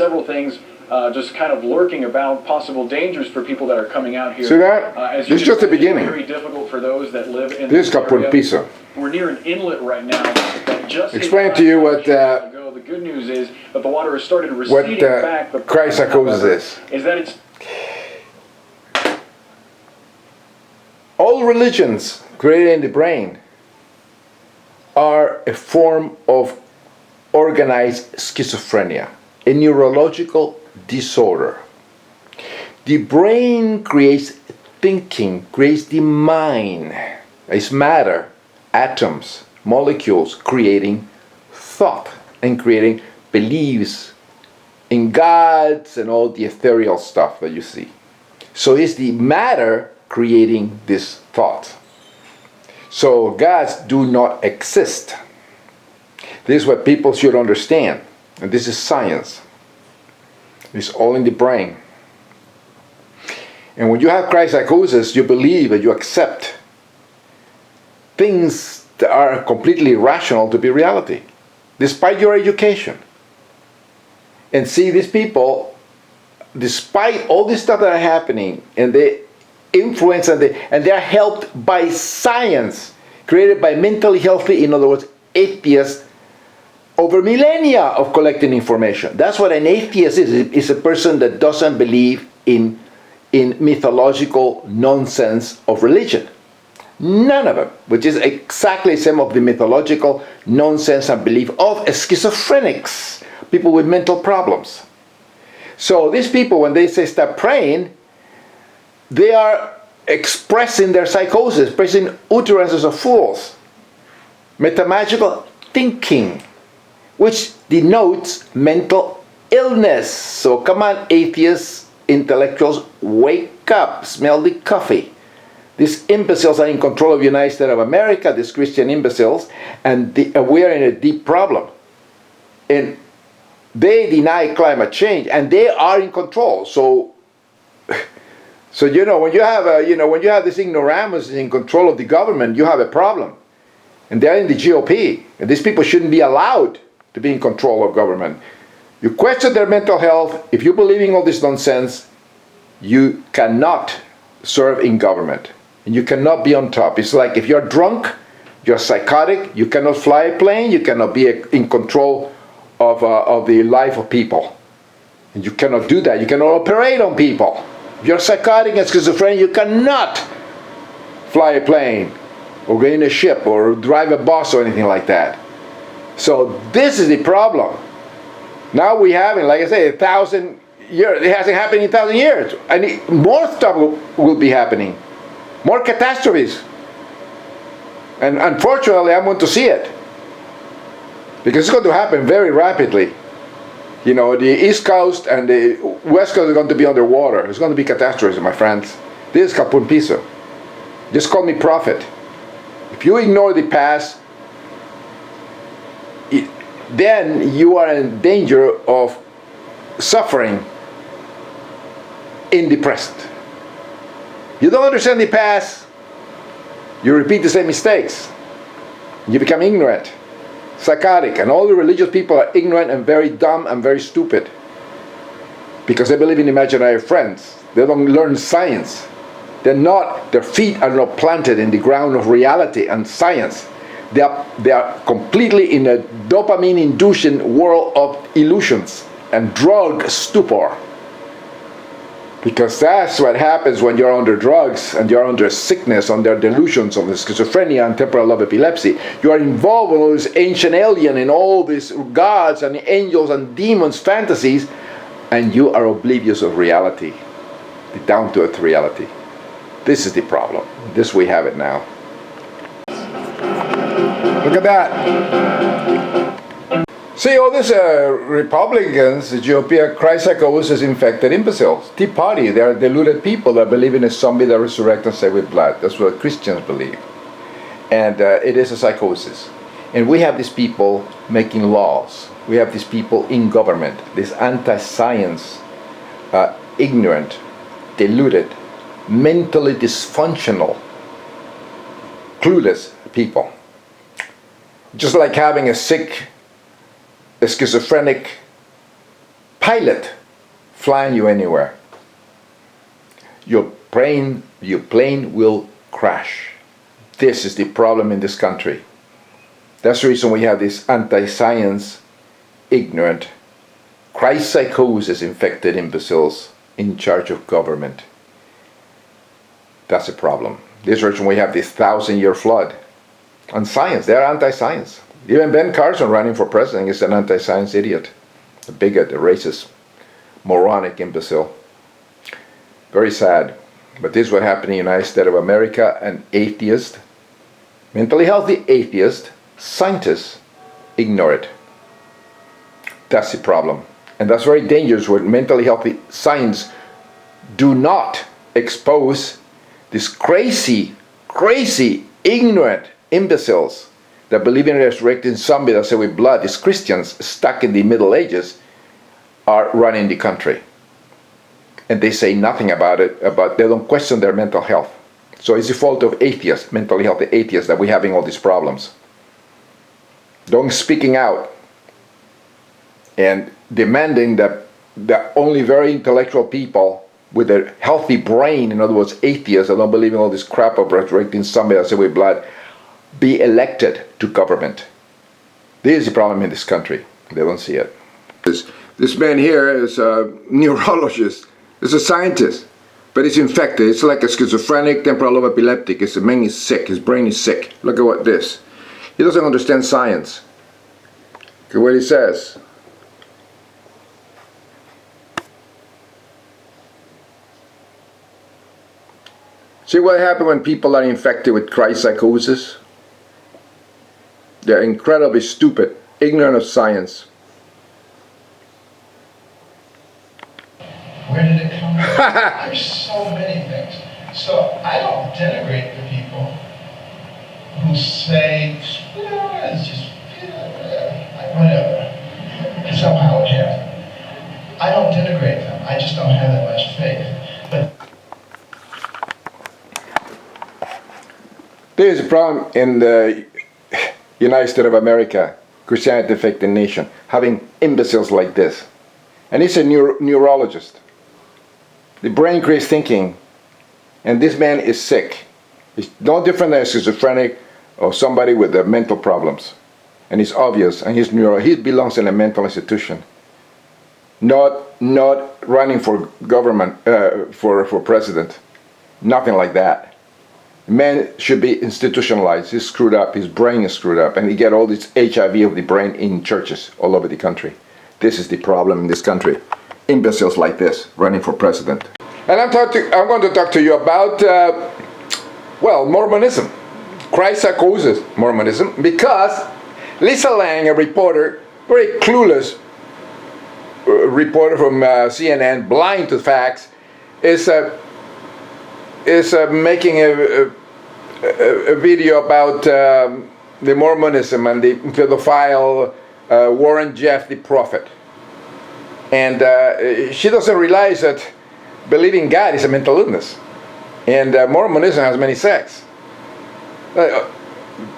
several things just kind of lurking about, possible dangers for people that are coming out here. See that? This is just the beginning. Very difficult for those that live in this this area. piso. We're near an inlet right now that just explain to you what the good news is that the water has started receding back. The Psychosis is that it's all religions created in the brain are a form of organized schizophrenia, a neurological disorder. The brain creates thinking, creates the mind. It's matter, atoms, molecules creating thought and creating beliefs in gods and all the ethereal stuff that you see. So it's the matter creating this thought. So gods do not exist. This is what people should understand. And this is science. It's all in the brain. And when you have psychosis, you believe and you accept things that are completely irrational to be reality, despite your education. And see, these people, despite all this stuff that are happening, and they influence and they are helped by science, created by mentally healthy, in other words, atheists, over millennia of collecting information. That's what an atheist is. It's a person that doesn't believe in mythological nonsense of religion. None of them, which is exactly some of the mythological nonsense and belief of schizophrenics, people with mental problems. So these people, when they say stop praying, they are expressing their psychosis, expressing utterances of fools, metamagical thinking, which denotes mental illness. So come on, atheists, intellectuals, wake up, smell the coffee. These imbeciles are in control of the United States of America, these Christian imbeciles, and we are in a deep problem. And they deny climate change, and they are in control. So you know, when you have this ignoramus in control of the government, you have a problem. And they're in the GOP, and these people shouldn't be allowed to be in control of government. You question their mental health. If you believe in all this nonsense, you cannot serve in government, and you cannot be on top. It's like if you're drunk, you're psychotic, you cannot fly a plane, you cannot be in control of the life of people. And you cannot do that. You cannot operate on people. If you're psychotic and schizophrenic, you cannot fly a plane or get in a ship or drive a bus or anything like that. So this is the problem. Now we have, like I say, 1,000 years. It hasn't happened in 1,000 years. And more stuff will be happening. More catastrophes. And unfortunately, I'm going to see it. Because it's going to happen very rapidly. You know, the East Coast and the West Coast are going to be underwater. It's going to be catastrophes, my friends. This is caput piso. Just call me prophet. If you ignore the past, then you are in danger of suffering in the present. You don't understand the past, you repeat the same mistakes. You become ignorant, psychotic, and all the religious people are ignorant and very dumb and very stupid because they believe in imaginary friends. They don't learn science. Their feet are not planted in the ground of reality and science. They are completely in a dopamine-induced world of illusions and drug stupor. Because that's what happens when you're under drugs and you're under sickness, under delusions of schizophrenia and temporal lobe epilepsy. You are involved in all this ancient alien and all these gods and angels and demons fantasies, and you are oblivious of reality, the down-to-earth reality. This is the problem. This we have it now. Look at that. See, all these Republicans, the GOP, are psychosis infected imbeciles. Tea Party, they are deluded people that believe in a zombie that resurrects and saved with blood. That's what Christians believe. And it is a psychosis. And we have these people making laws. We have these people in government, these anti-science, ignorant, deluded, mentally dysfunctional, clueless people. Just like having a sick, a schizophrenic pilot flying you anywhere. Your plane will crash. This is the problem in this country. That's the reason we have this anti-science, ignorant, Christ psychosis infected imbeciles in charge of government. That's a problem. This is the reason we have this 1,000-year flood on science. They're anti-science. Even Ben Carson running for president is an anti-science idiot, a bigot, a racist, moronic imbecile. Very sad. But this is what happened in the United States of America. An atheist, mentally healthy atheist, scientists ignore it. That's the problem. And that's very dangerous when mentally healthy science do not expose these crazy, ignorant imbeciles that believe in resurrecting zombies that say with blood. These Christians stuck in the Middle Ages are running the country. And they say nothing about it, they don't question their mental health. So it's the fault of atheists, mentally healthy atheists, that we're having all these problems. Don't speaking out and demanding that only very intellectual people with a healthy brain, in other words, atheists that don't believe in all this crap of resurrecting somebody that say with blood, be elected to government. This is the problem in this country. They don't see it. This man here is a neurologist. He's a scientist, but he's infected. It's like a schizophrenic, temporal lobe epileptic. The man is sick. His brain is sick. Look at what this. He doesn't understand science. Look at what he says. See what happens when people are infected with Christ psychosis? They're incredibly stupid, ignorant of science. Where did it come from? There's so many things. So I don't denigrate the people who say, it's just, whatever. Somehow it happened. I don't denigrate them. I just don't have that much faith. But there is a problem in the United States of America, Christianity affected nation, having imbeciles like this. And he's a neurologist. The brain creates thinking, and this man is sick. He's no different than a schizophrenic or somebody with mental problems. And it's obvious, and he belongs in a mental institution. Not running for government, for president. Nothing like that. Man should be institutionalized. He's screwed up. His brain is screwed up. And he get all this HIV of the brain in churches all over the country. This is the problem in this country. Imbeciles like this running for president. And I'm going to talk to you about, Mormonism. Christ psychosis, Mormonism. Because Lisa Lang, a reporter, very clueless reporter from CNN, blind to facts, is making a video about the Mormonism and the pedophile Warren Jeff the prophet. And she doesn't realize that believing God is a mental illness. And Mormonism has many sects. The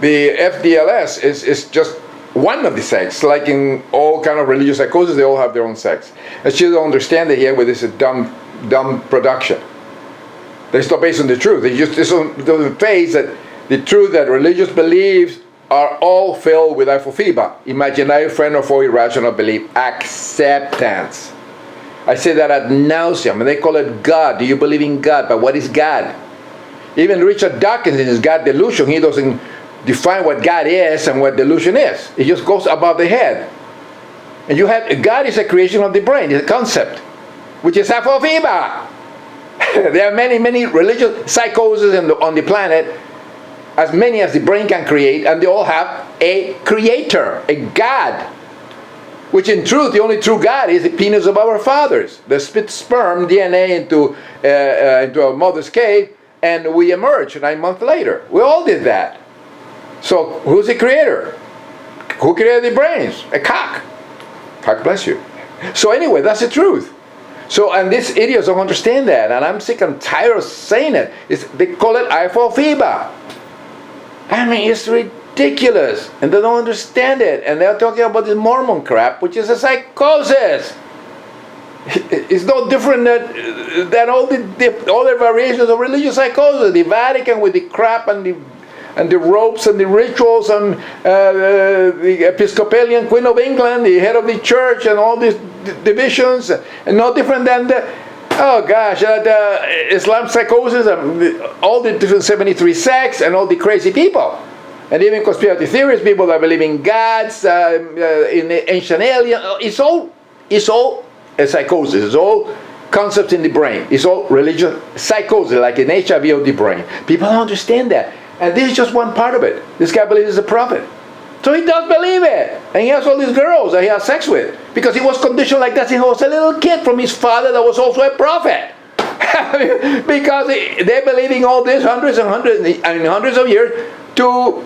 FDLS is just one of the sects. Like in all kind of religious psychosis, they all have their own sects. And she doesn't understand it here with this dumb production. It's not based on the truth. They just don't face that the truth that religious beliefs are all filled with apophiba, imaginary friend or for irrational belief, acceptance. I say that ad nauseum, and they call it God. Do you believe in God? But what is God? Even Richard Dawkins in his God delusion, he doesn't define what God is and what delusion is. It just goes above the head. And you have God is a creation of the brain, it's a concept, which is apophiba. There are many religious psychoses on the planet, as many as the brain can create, and they all have a creator, a God, which in truth, the only true God is the penis of our fathers. They spit sperm, DNA into a mother's cave, and we emerge 9 months later. We all did that. So who's the creator? Who created the brains? A cock. God bless you. So anyway, that's the truth. So, and these idiots don't understand that, and I'm sick and tired of saying it. They call it apophiba. I mean, it's ridiculous, and they don't understand it, and they're talking about this Mormon crap, which is a psychosis. It's no different than all the variations of religious psychosis. The Vatican with the crap and the ropes and the rituals, and the Episcopalian Queen of England, the head of the church, and all these divisions, and no different than the Islam psychosis, and all the different 73 sects, and all the crazy people. And even conspiracy theorists, people that believe in gods, in ancient aliens. It's all a psychosis. It's all concepts in the brain. It's all religious psychosis, like an HIV of the brain. People don't understand that. And this is just one part of it. This guy believes he's a prophet. So he does believe it. And he has all these girls that he has sex with. Because he was conditioned like that since he was a little kid from his father that was also a prophet. Because they believe in all this hundreds of years to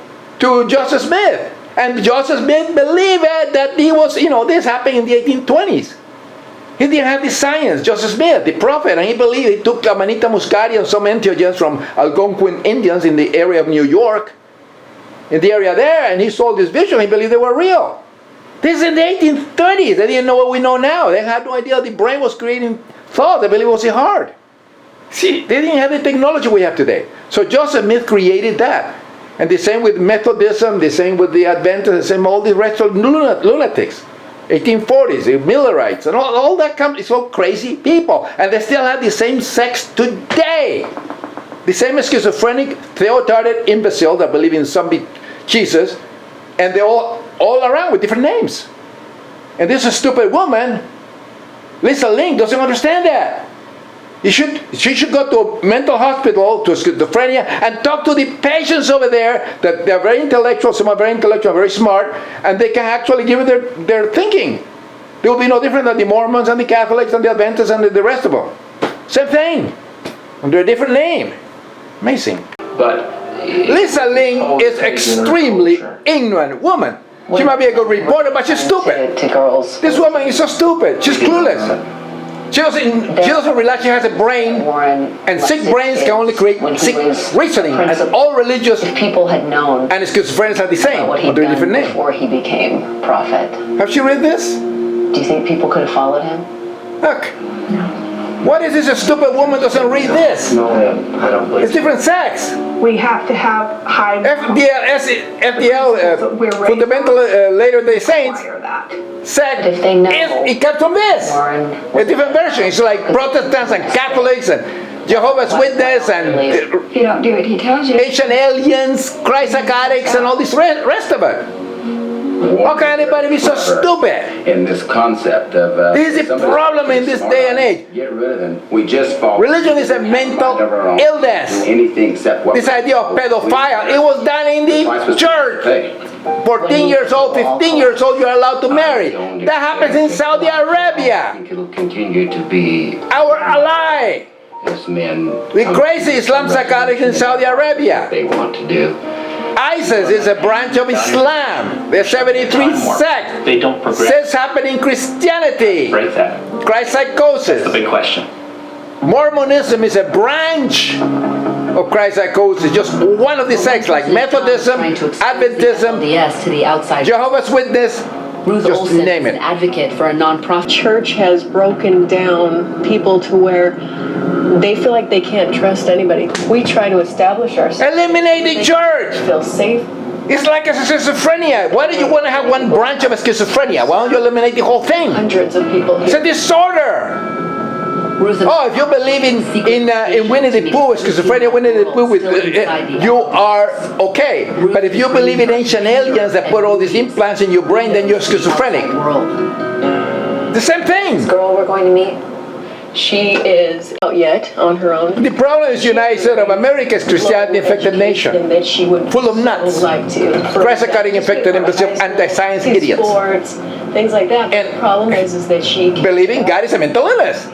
Joseph Smith. And Joseph Smith believed that he was, this happened in the 1820s. He didn't have the science. Joseph Smith, the prophet, and he believed he took Amanita muscaria and some entheogens from Algonquin Indians in the area of New York, in the area there, and he saw this vision. He believed they were real. This is in the 1830s. They didn't know what we know now. They had no idea the brain was creating thought. They believed it was a heart. See, they didn't have the technology we have today. So Joseph Smith created that. And the same with Methodism, the same with the Adventists, the same all the rest of lunatics. 1840s, the Millerites, and all that comes. It's all crazy people, and they still have the same sex today. The same schizophrenic, theotarded imbecile that believe in some Jesus, and they're all around with different names. And this stupid woman, Lisa Ling, doesn't understand that. She should go to a mental hospital, to schizophrenia, and talk to the patients over there that they're very intellectual, some are very intellectual, very smart, and they can actually give it their thinking. They will be no different than the Mormons and the Catholics and the Adventists and the rest of them. Same thing, under a different name. Amazing. But Lisa Ling is extremely ignorant woman. She might be a good reporter, but she's stupid. To girls. This woman is so stupid. She's clueless. She doesn't realize she has a brain, and sick brains can only create sick reasoning. And all religious people had known and schizophrenics are the same, what he'd under a done different name. before he became prophet. Have you read this? Do you think people could have followed him? Look. What is this? A stupid woman doesn't read this. No, I don't believe It's different sex. We have to have high FDL, fundamental Latter-day Saints, require that. sect If they know it comes from this. Warren A different version. It's like Protestants and Catholics and Jehovah's Witnesses and If you don't do what he tells you. ancient aliens, Christ psychotics, and all this rest of it. How can anybody be so stupid? in this concept of This is the somebody problem in this smart day and enough age. to get rid of them. We just fall. Religion is a mental illness. Anything except what This idea of pedophile, it was done in the church. 14 years old, 15 years old, you're allowed to marry. That happens in Saudi I Arabia. think it'll continue to be Our ally. as men. The crazy Islam psychotics in Saudi Arabia. They want to do. ISIS is a branch of Islam. The 73 sect. They don't progress. This happened in Christianity. Break that. Christ psychosis. The big question. Mormonism is a branch of Christ psychosis, just one of the sects, like Methodism, Adventism, LDS to the outside. Jehovah's Witness, Ruth just Olson name is an it. advocate for a non-profit. Church has broken down people to where they feel like they can't trust anybody. We try to establish ourselves. Eliminate the church. Feel safe. It's like a schizophrenia. Why do you want to have one branch of a schizophrenia? Why don't you eliminate the whole thing? Hundreds of people It's a here. disorder. Ruth Oh, if you believe in Winnie the Pooh, schizophrenia, Winnie the Pooh, you are okay. But if you believe in ancient aliens that put all these implants in your brain, then you're schizophrenic. World. The same thing. Girl we're going to meet, she is out yet on her own. The problem is United States of America's Christianity-infected nation. And that she would Full of nuts. like to. Christ-cutting infected imbecile, anti-science idiots. Sports, things like that. And the problem is that she Believing God is a mental illness.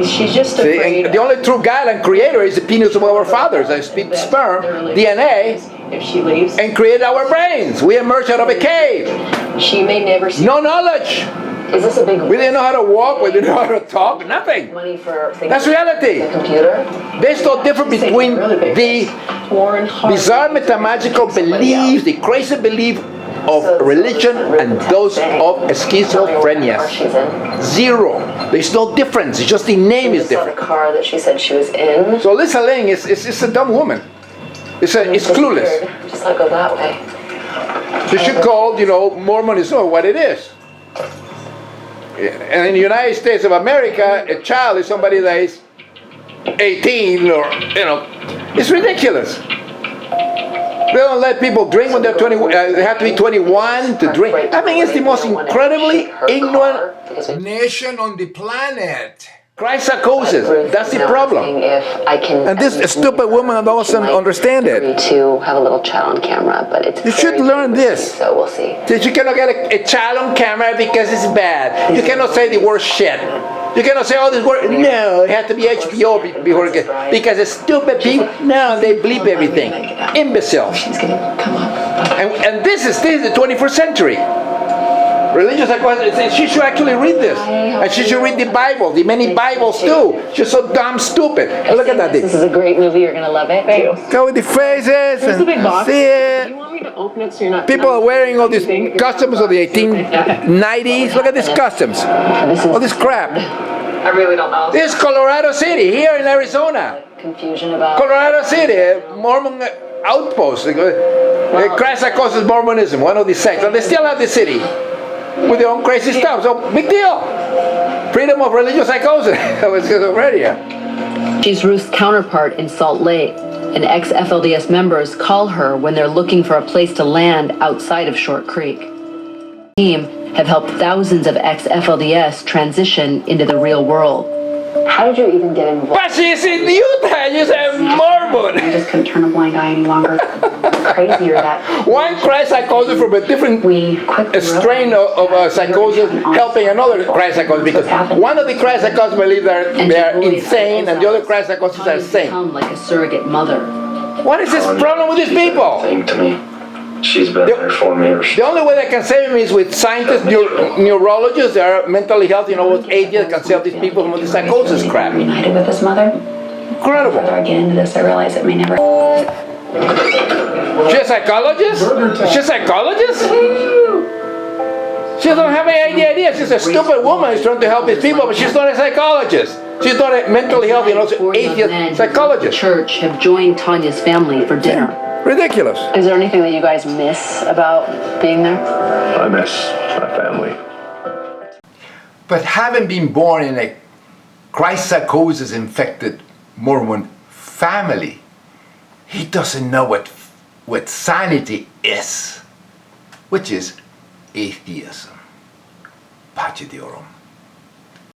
she's just See, afraid. and the only true God and creator is the penis of our fathers, that speak sperm, DNA, If she leaves, and create our brains. We emerged out of a cave. she may never see. No knowledge. Is this a big We didn't know how to walk, we didn't know how to talk, nothing. money for things? That's reality. The computer. There's no difference between the Warren Harding bizarre to metamagical somebody else. beliefs, the crazy belief of religion and those of schizophrenia. Zero. There's no difference. It's just the name is The different. car that she said she was in. So Lisa Ling is a dumb woman. It's clueless. Just not go that way. She should call, Mormonism what it is. And in the United States of America, a child is somebody that is 18 or, it's ridiculous. They don't let people drink when they're 20. They have to be 21 to drink. I mean, it's the most incredibly ignorant nation on the planet. Psychosis. That's the problem. And this stupid woman doesn't understand it. To have a little child on camera, but it's. You should learn this. So we'll see. That you cannot get a child on camera because it's bad. You cannot say the word shit. You cannot say all this word. No, it has to be HBO before it gets. Because it's stupid people. No, they bleep everything. Imbecile. She's gonna come up. And this is the 21st century. Religious psychosis, she should actually read this. And she should read the Bible, the many Bibles too. She's so dumb stupid. And look at that thing. This is a great movie. You're gonna love it. Go with the faces Here's the big and box. see Do it. you want me to open it so you're not? People are wearing all these costumes of the 1890s. Look at these costumes. All this crap. I really don't know. This is Colorado City, here in Arizona. Confusion about. Colorado City, Mormon outpost. Christ psychosis Mormonism, one of the sects. And they still have the city with their own crazy stuff. So, big deal. Freedom of religious psychosis. With schizophrenia. She's Ruth's counterpart in Salt Lake, and ex-FLDS members call her when they're looking for a place to land outside of Short Creek. The team have helped thousands of ex-FLDS transition into the real world. How did you even get involved? But she's in Utah. She's a Mormon. I just couldn't turn a blind eye any longer. Crazier that One Christ psychosis from a different strain of psychosis helping another Christ psychosis, because one of the Christ psychosis believe they're insane and the other Christ psychosis are sane. Become like a surrogate mother. What is this problem with these people? Thing to me. She's been there for me. The only way they can save him is with scientists, neurologists, they are mentally healthy, with atheists can save these people from the psychosis crap. reunited with his mother. Incredible. Further I get into this, I realize it may never. She's a psychologist? She's a psychologist? She doesn't have any idea. She's a stupid woman who's trying to help these people, but she's not a psychologist. She's not a mentally healthy and also atheist psychologist. The church have joined Tanya's family for dinner. Ridiculous. Is there anything that you guys miss about being there? I miss my family. But having been born in a Christ psychosis infected Mormon family, he doesn't know what sanity is, which is atheism. Pace Diorum.